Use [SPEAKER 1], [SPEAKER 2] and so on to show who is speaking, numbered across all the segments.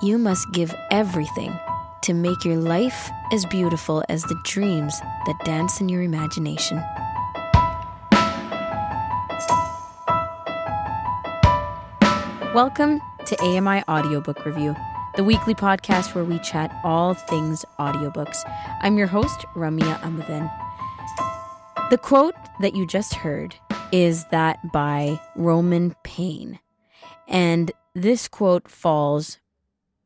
[SPEAKER 1] You must give everything to make your life as beautiful as the dreams that dance in your imagination. Welcome to AMI Audiobook Review, the weekly podcast where we chat all things audiobooks. I'm your host, Ramya Amudan. The quote that you just heard is that by Roman Payne. And this quote falls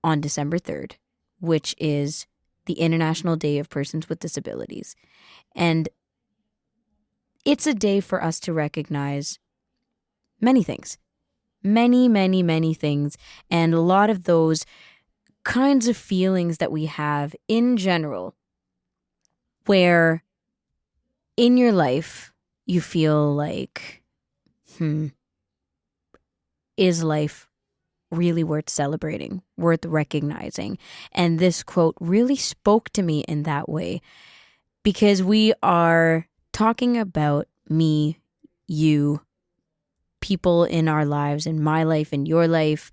[SPEAKER 1] on December 3rd, which is the International Day of Persons with Disabilities. And it's a day for us to recognize many things. Many things. And a lot of those kinds of feelings that we have in general, where in your life you feel like, is life really worth celebrating, worth recognizing? And this quote really spoke to me in that way, because we are talking about me, you, people in our lives, in my life, in your life,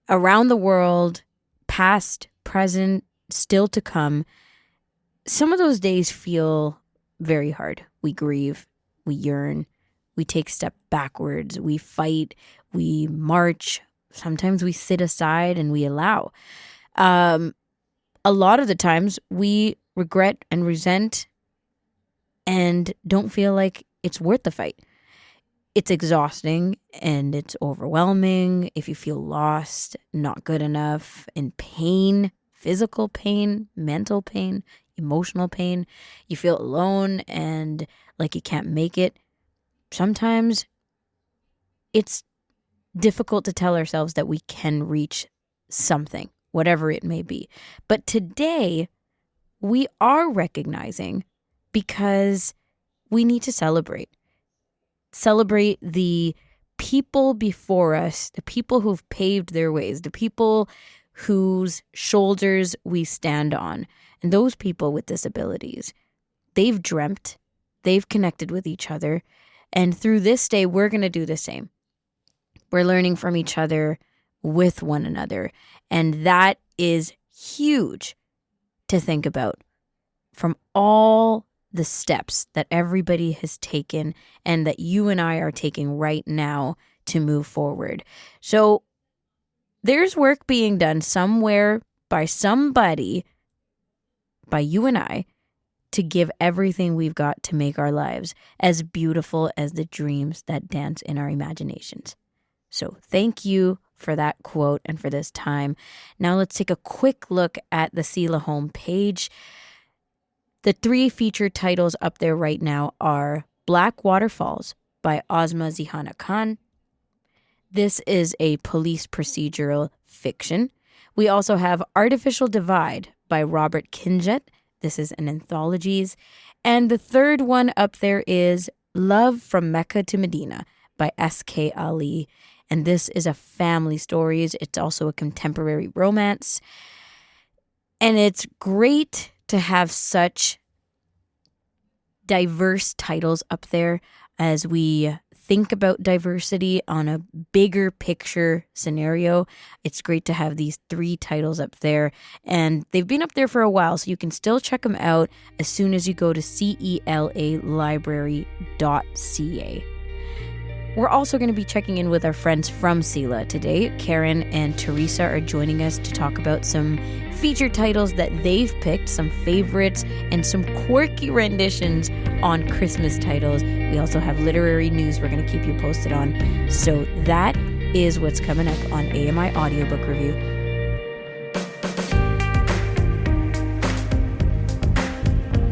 [SPEAKER 1] around the world, past, present, still to come. Some of those days feel very hard. We grieve, we yearn, we take a step backwards, we fight, we march. Sometimes we sit aside and we allow. A lot of the times we regret and resent and don't feel like it's worth the fight. It's exhausting and it's overwhelming. If you feel lost, not good enough, in pain, physical pain, mental pain, emotional pain, you feel alone and like you can't make it. Sometimes it's difficult to tell ourselves that we can reach something, whatever it may be. But today, we are recognizing, because we need to celebrate. Celebrate the people before us, the people who've paved their ways, the people whose shoulders we stand on. And those people with disabilities, they've dreamt, they've connected with each other. And through this day, we're going to do the same. We're learning from each other, with one another. And that is huge to think about, from all the steps that everybody has taken and that you and I are taking right now to move forward. So there's work being done somewhere by somebody, by you and I, to give everything we've got to make our lives as beautiful as the dreams that dance in our imaginations. So thank you for that quote and for this time. Now let's take a quick look at the CELA homepage. The 3 featured titles up there right now are Black Waterfalls by Ozma Zihana Khan. This is a police procedural fiction. We also have Artificial Divide by Robert Kinjet. This is an anthology. And the third one up there is Love from Mecca to Medina by S.K. Ali. And this is a family story. It's also a contemporary romance. And it's great to have such diverse titles up there as we think about diversity on a bigger picture scenario. It's great to have these 3 titles up there. And they've been up there for a while, so you can still check them out as soon as you go to CELA Library.ca. We're also going to be checking in with our friends from CELA today. Karen and Theresa are joining us to talk about some feature titles that they've picked, some favorites, and some quirky renditions on Christmas titles. We also have literary news we're going to keep you posted on. So that is what's coming up on AMI Audiobook Review.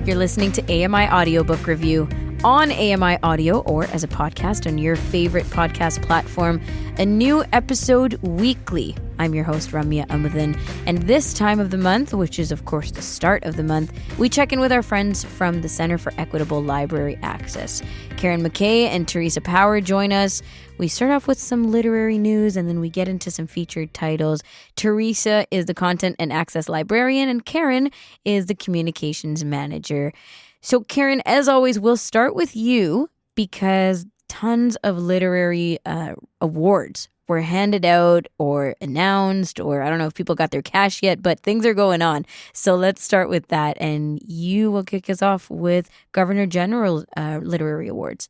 [SPEAKER 1] You're listening to AMI Audiobook Review on AMI Audio or as a podcast on your favorite podcast platform. A new episode weekly. I'm your host, Ramya Amudan. And this time of the month, which is of course the start of the month, we check in with our friends from the Center for Equitable Library Access. Karen McKay and Theresa Power join us. We start off with some literary news and then we get into some featured titles. Theresa is the content and access librarian and Karen is the communications manager. So Karen, as always, we'll start with you because tons of literary awards were were handed out or announced, or I don't know if people got their cash yet, but things are going on. So let's start with that. And you will kick us off with Governor General's Literary Awards.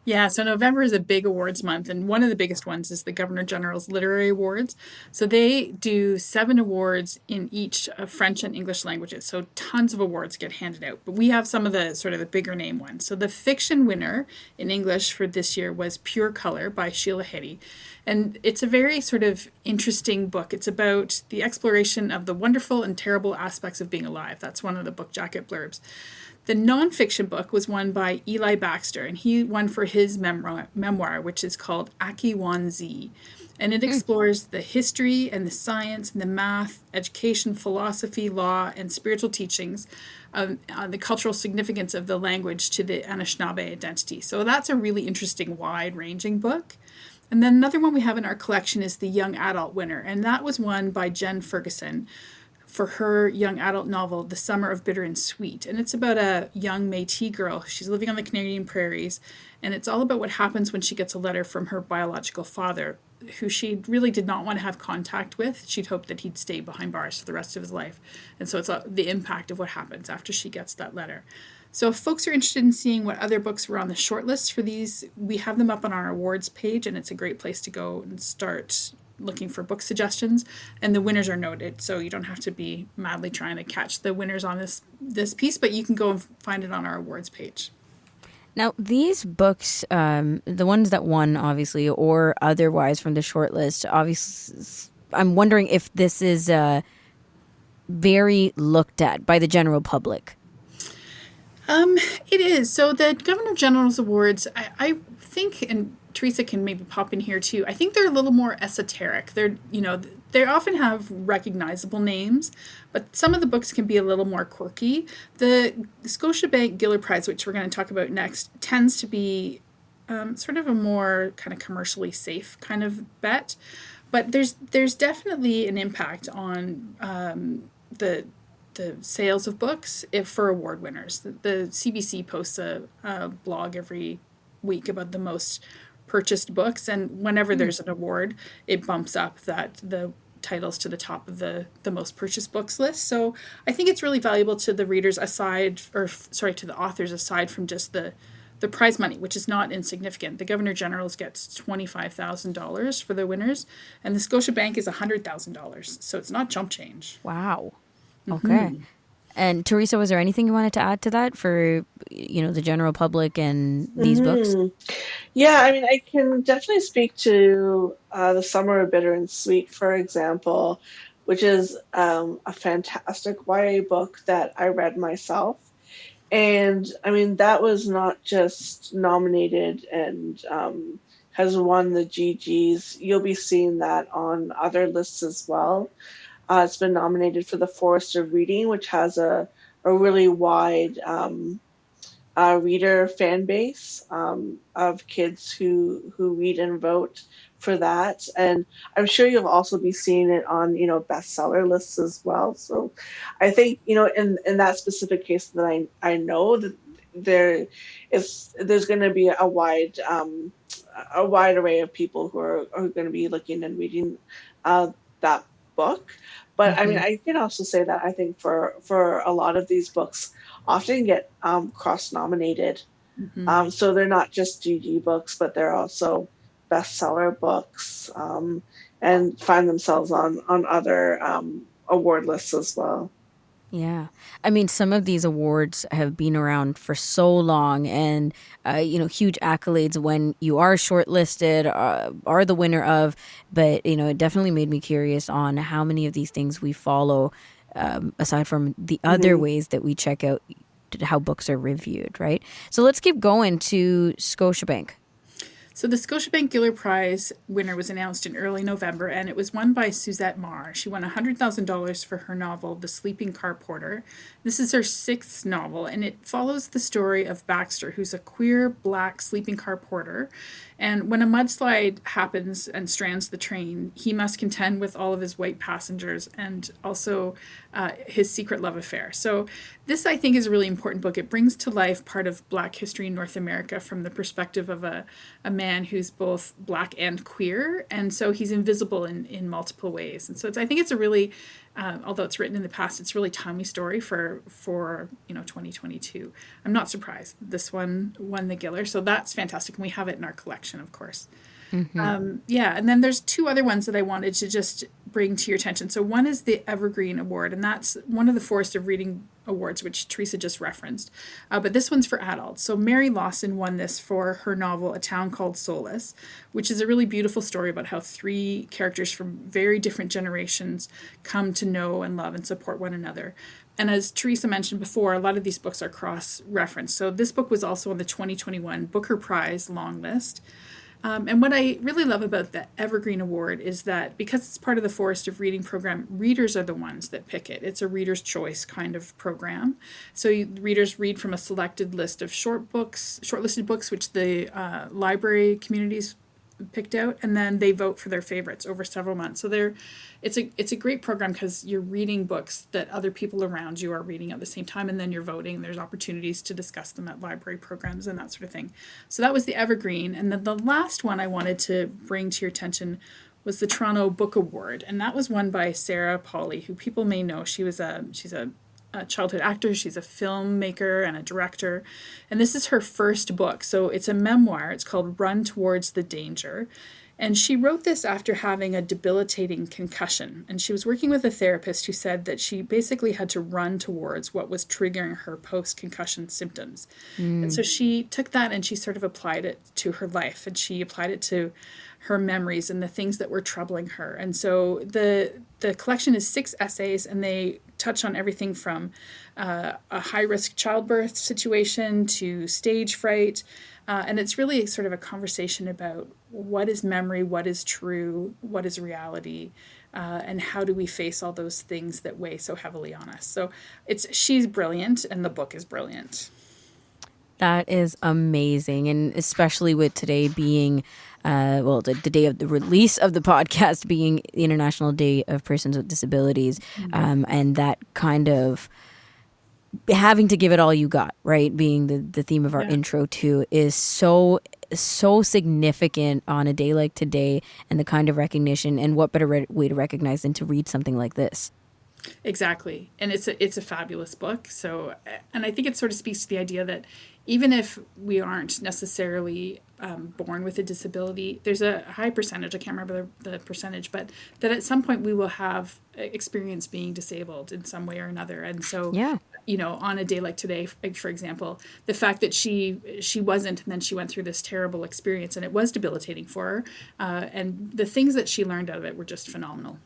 [SPEAKER 2] Yeah, so November is a big awards month, and one of the biggest ones is the Governor General's Literary Awards. So they do 7 awards in each of French and English languages. So tons of awards get handed out. But we have some of the sort of the bigger name ones. So the fiction winner in English for this year was Pure Color by Sheila Heti. And it's a very sort of interesting book. It's about the exploration of the wonderful and terrible aspects of being alive. That's one of the book jacket blurbs. The nonfiction book was won by Eli Baxter, and he won for his memoir, which is called Aki Wan Zi. And it explores the history and the science and the math, education, philosophy, law, and spiritual teachings of the cultural significance of the language to the Anishinaabe identity. So that's a really interesting, wide-ranging book. And then another one we have in our collection is the young adult winner, and that was won by Jen Ferguson for her young adult novel, The Summer of Bitter and Sweet. And it's about a young Métis girl. She's living on the Canadian prairies, and it's all about what happens when she gets a letter from her biological father, who she really did not want to have contact with. She'd hoped that he'd stay behind bars for the rest of his life. And so it's the impact of what happens after she gets that letter. So if folks are interested in seeing what other books were on the shortlist for these, we have them up on our awards page, and it's a great place to go and start looking for book suggestions, and the winners are noted, so you don't have to be madly trying to catch the winners on this piece, but you can go and find it on our awards page.
[SPEAKER 1] Now, these books, the ones that won, obviously, or otherwise from the shortlist, obviously, I'm wondering if this is very looked at by the general public.
[SPEAKER 2] It is. So the Governor General's Awards, I think, and Theresa can maybe pop in here too. I think they're a little more esoteric. They often have recognizable names, but some of the books can be a little more quirky. The Scotiabank Giller Prize, which we're going to talk about next, tends to be sort of a more kind of commercially safe kind of bet, but there's definitely an impact on the sales of books if for award winners. The CBC posts a blog every week about the most purchased books, and whenever there's an award, it bumps up the titles to the top of the most purchased books list. So I think it's really valuable to the readers to the authors aside from just the prize money, which is not insignificant. The Governor General's gets $25,000 for the winners, and the Scotiabank is $100,000. So it's not chump change.
[SPEAKER 1] Wow. Okay. And Theresa, was there anything you wanted to add to that for, the general public and these books?
[SPEAKER 3] Yeah, I mean, I can definitely speak to The Summer of Bitter and Sweet, for example, which is a fantastic YA book that I read myself. And I mean, that was not just nominated and has won the GGs. You'll be seeing that on other lists as well. It's been nominated for the Forest of Reading, which has a really wide reader fan base of kids who read and vote for that. And I'm sure you'll also be seeing it on, bestseller lists as well. So I think, in that specific case that I know that there's going to be a wide array of people who are going to be looking and reading that book. But I mean, I can also say that I think for a lot of these books often get cross-nominated. So they're not just GG books, but they're also bestseller books and find themselves on other award lists as well.
[SPEAKER 1] Yeah. I mean, some of these awards have been around for so long and, huge accolades when you are shortlisted, are the winner of. But, it definitely made me curious on how many of these things we follow, aside from the other ways that we check out how books are reviewed, right? So let's keep going to Scotiabank.
[SPEAKER 2] So the Scotiabank Giller Prize winner was announced in early November, and it was won by Suzette Marr. She won $100,000 for her novel, The Sleeping Car Porter. This is her 6th novel, and it follows the story of Baxter, who's a queer black sleeping car porter. And when a mudslide happens and strands the train, he must contend with all of his white passengers and also his secret love affair. So this, I think, is a really important book. It brings to life part of Black history in North America from the perspective of a man who's both Black and queer. And so he's invisible in multiple ways. And so I think it's a really, although it's written in the past, it's a really timely story for 2022. I'm not surprised this one won the Giller. So that's fantastic. And we have it in our collection, of course. Yeah, and then there's two other ones that I wanted to just bring to your attention. So one is the Evergreen Award, and that's one of the Forest of Reading Awards, which Theresa just referenced. But this one's for adults. So Mary Lawson won this for her novel A Town Called Soulless, which is a really beautiful story about how three characters from very different generations come to know and love and support one another. And as Theresa mentioned before, a lot of these books are cross-referenced. So this book was also on the 2021 Booker Prize long list. And what I really love about the Evergreen Award is that because it's part of the Forest of Reading program, readers are the ones that pick it. It's a reader's choice kind of program. So readers read from a selected list of shortlisted books, which the library communities picked out, and then they vote for their favorites over several months. So it's a great program because you're reading books that other people around you are reading at the same time, and then you're voting, and there's opportunities to discuss them at library programs and that sort of thing. So that was the Evergreen. And then the last one I wanted to bring to your attention was the Toronto Book Award, and that was won by Sarah Polley, who people may know. She's a childhood actor, she's a filmmaker and a director, and this is her first book. So it's a memoir. It's called Run Towards the Danger. And she wrote this after having a debilitating concussion. And she was working with a therapist who said that she basically had to run towards what was triggering her post-concussion symptoms. And so she took that and she sort of applied it to her life, and she applied it to her memories and the things that were troubling her. And so the collection is 6 essays, and they touch on everything from a high-risk childbirth situation to stage fright. And it's really sort of a conversation about what is memory, what is true, what is reality, and how do we face all those things that weigh so heavily on us. So she's brilliant, and the book is brilliant.
[SPEAKER 1] That is amazing. And especially with today being, the day of the release of the podcast being the International Day of Persons with Disabilities, and that kind of having to give it all you got, right? Being the theme of our intro too, is so significant on a day like today, and the kind of recognition, and what better way to recognize than to read something like this.
[SPEAKER 2] Exactly. And it's a fabulous book. So, and I think it sort of speaks to the idea that even if we aren't necessarily born with a disability, there's a high percentage, I can't remember the percentage, but that at some point we will have experience being disabled in some way or another. And so, on a day like today, for example, the fact that she wasn't, and then she went through this terrible experience, and it was debilitating for her, and the things that she learned out of it were just phenomenal.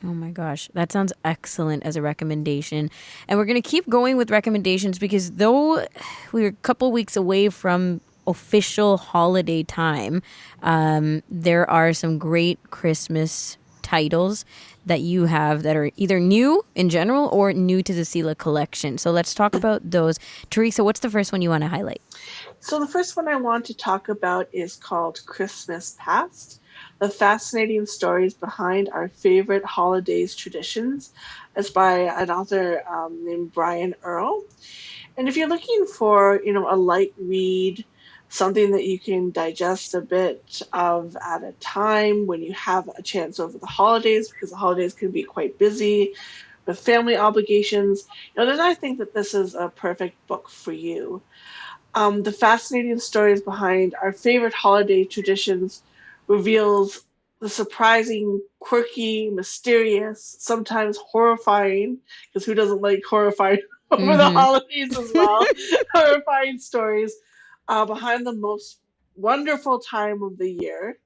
[SPEAKER 1] Oh my gosh, that sounds excellent as a recommendation. And we're going to keep going with recommendations, because though we're a couple weeks away from official holiday time, there are some great Christmas titles that you have that are either new in general or new to the CELA collection. So let's talk about those. Theresa, what's the first one you want to highlight?
[SPEAKER 3] So the first one I want to talk about is called Christmas Past: The Fascinating Stories Behind Our Favorite Holidays Traditions. It's by an author named Brian Earl. And if you're looking for, a light read, something that you can digest a bit of at a time when you have a chance over the holidays, because the holidays can be quite busy with family obligations, then I think that this is a perfect book for you. The Fascinating Stories Behind Our Favorite Holiday Traditions reveals the surprising, quirky, mysterious, sometimes horrifying, because who doesn't like horrifying over the holidays as well, horrifying stories behind the most wonderful time of the year.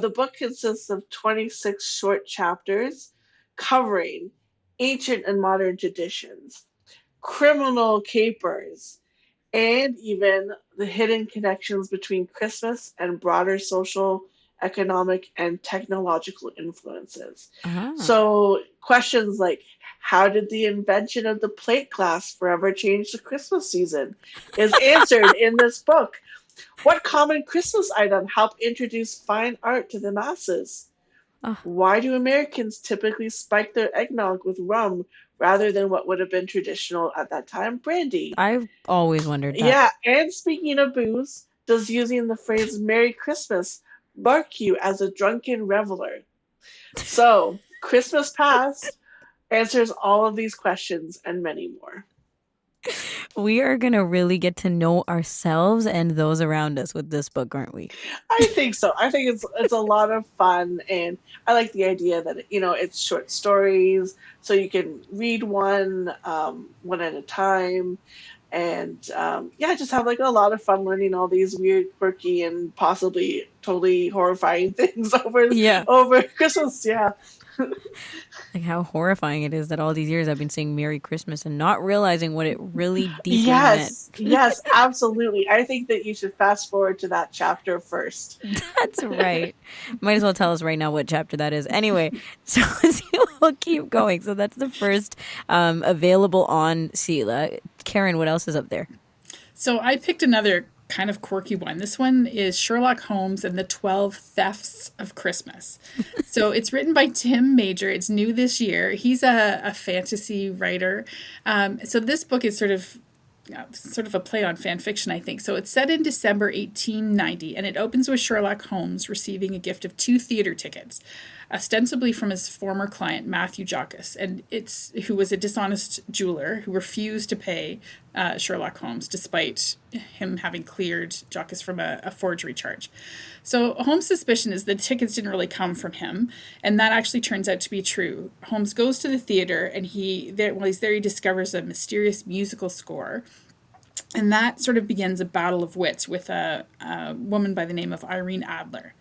[SPEAKER 3] The book consists of 26 short chapters covering ancient and modern traditions, criminal capers, and even the hidden connections between Christmas and broader social, economic, and technological influences. So questions like, how did the invention of the plate glass forever change the Christmas season, is answered in this book. What common Christmas item helped introduce fine art to the masses?
[SPEAKER 1] Oh,
[SPEAKER 3] Why do Americans typically spike their eggnog with rum rather than what would have been traditional at that time, brandy?
[SPEAKER 1] I've always wondered that.
[SPEAKER 3] Yeah, and speaking of booze, does using the phrase Merry Christmas mark you as a drunken reveler? So, Christmas Past answers all of these questions and many more.
[SPEAKER 1] We are going to really get to know ourselves and those around us with this book, aren't we?
[SPEAKER 3] I think so. I think it's a lot of fun, and I like the idea that it's short stories, so you can read one at a time, and yeah, just have like a lot of fun learning all these weird, quirky, and possibly totally horrifying things
[SPEAKER 1] Yeah.
[SPEAKER 3] over Christmas. Yeah.
[SPEAKER 1] Like how horrifying it is that all these years I've been saying Merry Christmas and not realizing what it really deeply meant.
[SPEAKER 3] Yes, absolutely. I think that you should fast forward to that chapter first.
[SPEAKER 1] That's right. Might as well tell us right now what chapter that is. Anyway, so we'll keep going. So that's the first available on CELA. Karen, what else is up there?
[SPEAKER 2] So I picked another kind of quirky one. This one is Sherlock Holmes and the 12 Thefts of Christmas. So it's written by Tim Major. It's new this year. He's a fantasy writer. So this book is sort of a play on fan fiction, I think. So it's set in December 1890, and it opens with Sherlock Holmes receiving a gift of 2 theater tickets, ostensibly from his former client, Matthew Joccas, and who was a dishonest jeweler who refused to pay Sherlock Holmes despite him having cleared Joccas from a forgery charge. So Holmes' suspicion is the tickets didn't really come from him, and that actually turns out to be true. Holmes goes to the theater, and while he's there, he discovers a mysterious musical score. And that sort of begins a battle of wits with a woman by the name of Irene Adler.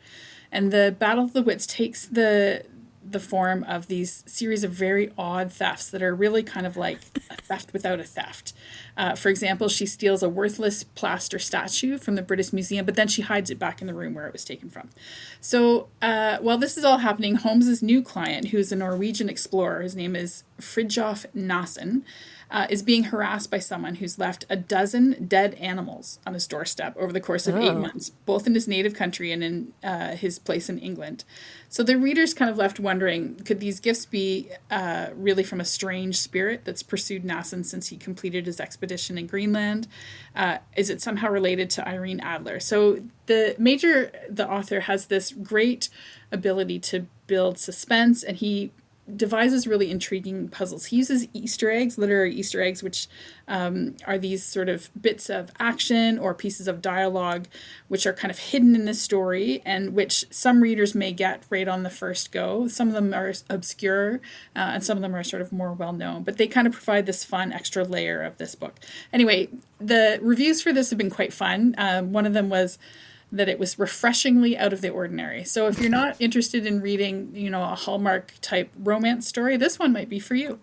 [SPEAKER 2] And the Battle of the Wits takes the form of these series of very odd thefts that are really kind of like a theft without a theft. For example, she steals a worthless plaster statue from the British Museum, but then she hides it back in the room where it was taken from. So while this is all happening, Holmes's new client, who's a Norwegian explorer, his name is Fridtjof Nansen, is being harassed by someone who's left a dozen dead animals on his doorstep over the course of 8 months, both in his native country and in his place in England. So the reader's kind of left wondering, could these gifts be really from a strange spirit that's pursued Nansen since he completed his expedition in Greenland? Is it somehow related to Irene Adler? So the author, has this great ability to build suspense, and he devises really intriguing puzzles. He uses Easter eggs, literary Easter eggs, which are these sort of bits of action or pieces of dialogue which are kind of hidden in this story and which some readers may get right on the first go. Some of them are obscure and some of them are sort of more well-known, but they kind of provide this fun extra layer of this book. Anyway, the reviews for this have been quite fun. One of them was that it was refreshingly out of the ordinary. So if you're not interested in reading, a Hallmark type romance story, this one might be for you.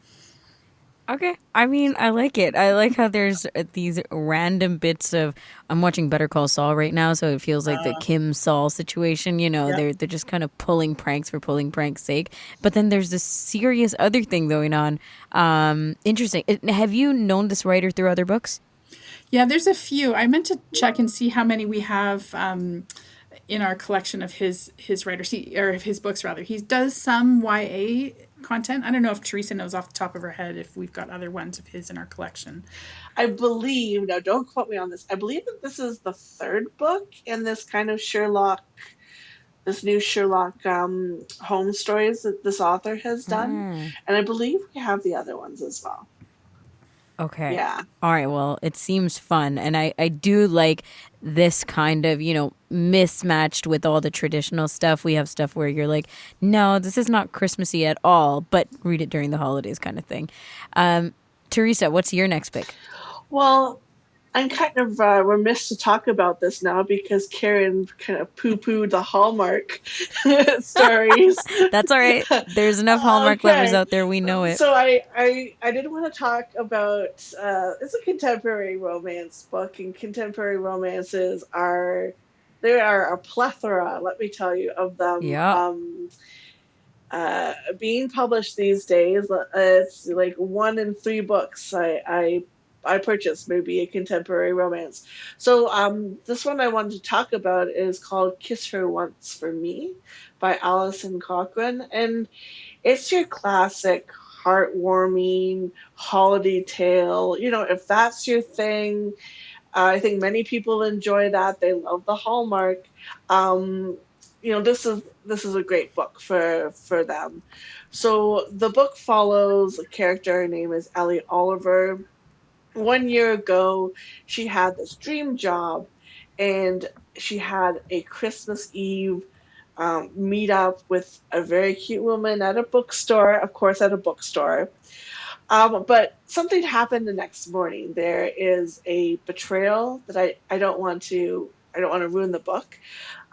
[SPEAKER 1] Okay. I mean, I like it. I like how there's these random bits of, I'm watching Better Call Saul right now, so it feels like the Kim Saul situation, they're just kind of pulling pranks for pulling pranks' sake. But then there's this serious other thing going on. Interesting. Have you known this writer through other books?
[SPEAKER 2] Yeah, there's a few. I meant to check and see how many we have in our collection of his writers, or of his books rather. He does some YA content. I don't know if Theresa knows off the top of her head if we've got other ones of his in our collection.
[SPEAKER 3] I believe, now don't quote me on this, I believe that this is the 3rd book in this kind of this new Sherlock Holmes stories that this author has done. And I believe we have the other ones as well.
[SPEAKER 1] Okay.
[SPEAKER 3] Yeah.
[SPEAKER 1] All right. Well, it seems fun. And I do like this kind of, mismatched with all the traditional stuff. We have stuff where you're like, no, this is not Christmassy at all, but read it during the holidays kind of thing. Theresa, what's your next pick?
[SPEAKER 3] Well, I'm kind of remiss to talk about this now because Karen kind of poo-pooed the Hallmark stories.
[SPEAKER 1] That's all right. There's enough Hallmark lovers out there. We know it.
[SPEAKER 3] So I did want to talk about, it's a contemporary romance book, and contemporary romances there are a plethora, let me tell you, of them.
[SPEAKER 1] Yeah.
[SPEAKER 3] Being published these days. It's like 1 in 3 books I I purchased maybe a contemporary romance. So this one I wanted to talk about is called Kiss Her Once for Me by Alison Cochrane. And it's your classic heartwarming holiday tale. You know, if that's your thing, I think many people enjoy that. They love the Hallmark. Um, you know, this is a great book for them. So the book follows a character. Her name is Ellie Oliver. 1 year ago, she had this dream job, and she had a Christmas Eve meet up with a very cute woman at a bookstore, of course, at a bookstore. But something happened the next morning. There is a betrayal that I don't want to ruin the book.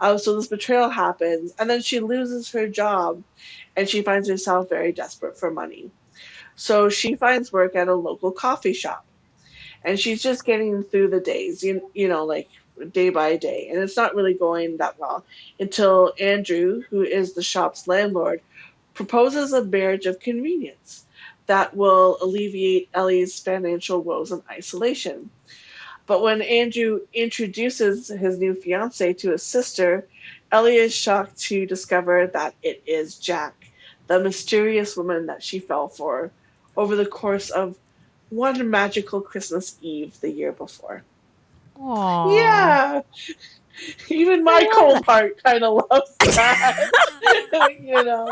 [SPEAKER 3] So this betrayal happens, and then she loses her job, and she finds herself very desperate for money. So she finds work at a local coffee shop, and she's just getting through the days, like day by day, and it's not really going that well until Andrew, who is the shop's landlord, proposes a marriage of convenience that will alleviate Ellie's financial woes and isolation. But when Andrew introduces his new fiance to his sister, Ellie is shocked to discover that it is Jack, the mysterious woman that she fell for over the course of one magical Christmas Eve the year before.
[SPEAKER 1] Aw,
[SPEAKER 3] Yeah, even
[SPEAKER 1] I
[SPEAKER 3] my
[SPEAKER 1] love
[SPEAKER 3] cold
[SPEAKER 1] that.
[SPEAKER 3] heart kind of loves that. you know,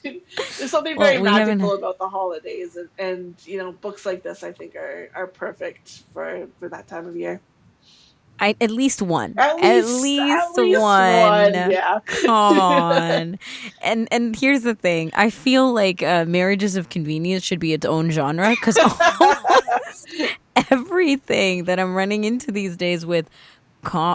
[SPEAKER 3] there's something
[SPEAKER 1] Well,
[SPEAKER 3] very
[SPEAKER 1] we haven't.
[SPEAKER 3] magical about the holidays, and books like this I think are perfect for that time of year.
[SPEAKER 1] At least one.
[SPEAKER 3] At
[SPEAKER 1] At
[SPEAKER 3] least at
[SPEAKER 1] least
[SPEAKER 3] least one,
[SPEAKER 1] one.
[SPEAKER 3] yeah.
[SPEAKER 1] Come on. And here's the thing. I feel like marriages of convenience should be its own genre because almost everything that I'm running into these days with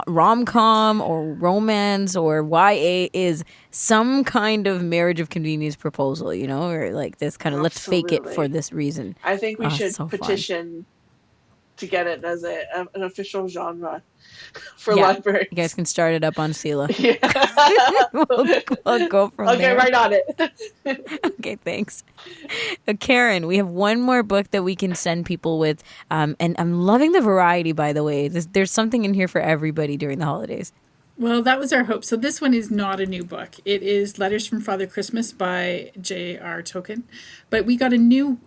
[SPEAKER 1] rom com or romance or YA is some kind of marriage of convenience proposal, or like this kind of let's fake it for
[SPEAKER 3] Absolutely.
[SPEAKER 1] this reason.
[SPEAKER 3] I think we
[SPEAKER 1] Oh, it's
[SPEAKER 3] should
[SPEAKER 1] so fun.
[SPEAKER 3] petition to get it as an official genre for
[SPEAKER 1] Yeah. You guys
[SPEAKER 3] libraries.
[SPEAKER 1] can start it up on CELA.
[SPEAKER 3] Yeah.
[SPEAKER 1] we'll, we'll go from
[SPEAKER 3] Okay,
[SPEAKER 1] there.
[SPEAKER 3] right on it.
[SPEAKER 1] Okay, thanks. Karen, we have one more book that we can send people with. And I'm loving the variety, by the way. There's something in here for everybody during the holidays.
[SPEAKER 2] Well, that was our hope. So this one is not a new book. It is Letters from Father Christmas by J.R. Tolkien. But we got a new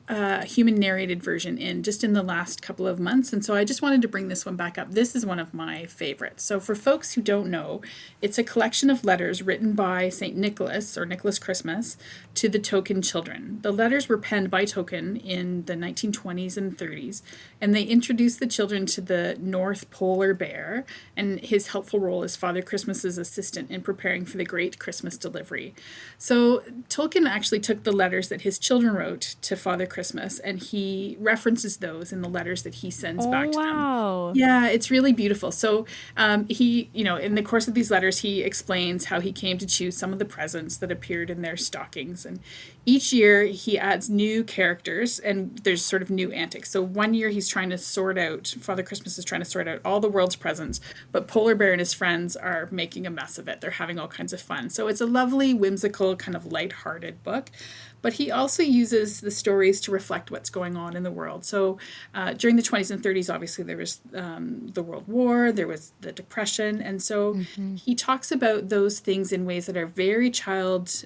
[SPEAKER 2] human narrated version just in the last couple of months. And so I just wanted to bring this one back up. This is one of my favorites. So for folks who don't know, it's a collection of letters written by St. Nicholas or Nicholas Christmas to the Tolkien children. The letters were penned by Tolkien in the 1920s and 30s, and they introduced the children to the North Polar Bear and his helpful role as Father Christmas's assistant in preparing for the great Christmas delivery. So Tolkien actually took the letters that his children wrote to Father Christmas, and he references those in the letters that he sends
[SPEAKER 1] Oh,
[SPEAKER 2] back to them.
[SPEAKER 1] wow.
[SPEAKER 2] Yeah, it's really beautiful. So he, in the course of these letters, he explains how he came to choose some of the presents that appeared in their stockings. And each year he adds new characters and there's sort of new antics. So one year Father Christmas is trying to sort out all the world's presents, but Polar Bear and his friends are making a mess of it. They're having all kinds of fun. So it's a lovely, whimsical, kind of lighthearted book. But he also uses the stories to reflect what's going on in the world. So during the 20s and 30s, obviously, there was the World War, there was the Depression. And so
[SPEAKER 1] Mm-hmm.
[SPEAKER 2] he talks about those things in ways that are very child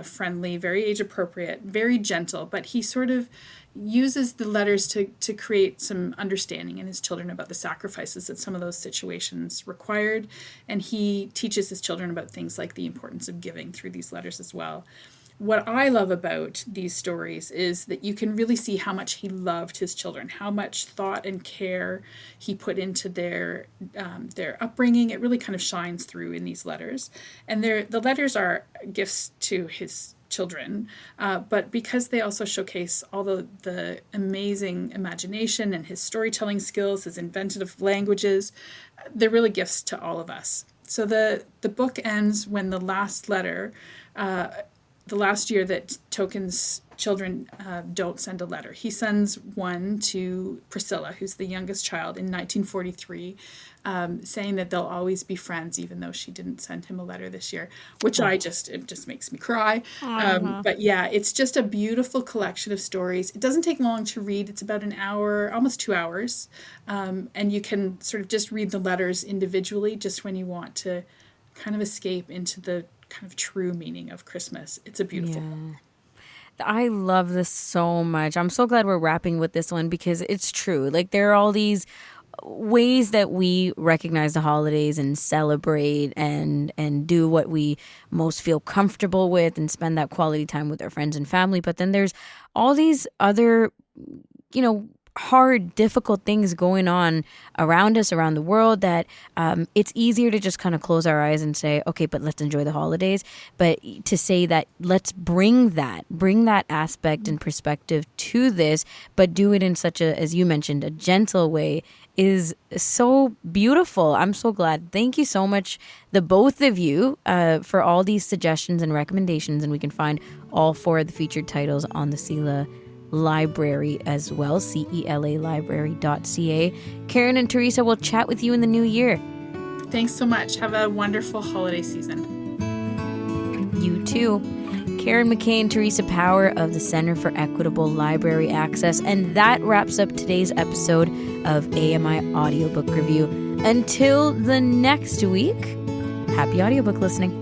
[SPEAKER 2] friendly, very age appropriate, very gentle. But he sort of uses the letters to create some understanding in his children about the sacrifices that some of those situations required. And he teaches his children about things like the importance of giving through these letters as well. What I love about these stories is that you can really see how much he loved his children, how much thought and care he put into their upbringing. It really kind of shines through in these letters, and the letters are gifts to his children, but because they also showcase all the amazing imagination and his storytelling skills, his inventive languages, they're really gifts to all of us. So the book ends when the last letter the last year that Token's children don't send a letter. He sends one to Priscilla, who's the youngest child, in 1943, saying that they'll always be friends, even though she didn't send him a letter this year, which it just makes me cry. But yeah, it's just a beautiful collection of stories. It doesn't take long to read. It's about an hour, almost 2 hours. And you can sort of just read the letters individually, just when you want to kind of escape into the kind of true meaning of Christmas. It's a beautiful book.
[SPEAKER 1] I love this so much. I'm so glad we're wrapping with this one because it's true. Like, there are all these ways that we recognize the holidays and celebrate and do what we most feel comfortable with and spend that quality time with our friends and family. But then there's all these other, hard, difficult things going on around us, around the world, that it's easier to just kind of close our eyes and say, okay, but let's enjoy the holidays. But to say that let's bring that aspect and perspective to this, but do it in such a, as you mentioned, a gentle way, is so beautiful. I'm so glad. Thank you so much, the both of you, for all these suggestions and recommendations. And we can find all 4 of the featured titles on the CELA Library as well, CELA Library.ca. Karen and Theresa will chat with you in the new year.
[SPEAKER 2] Thanks so much. Have a wonderful holiday season.
[SPEAKER 1] You too. Karen McKay and Theresa Power of the Center for Equitable Library Access. And that wraps up today's episode of AMI Audiobook Review. Until the next week, happy audiobook listening.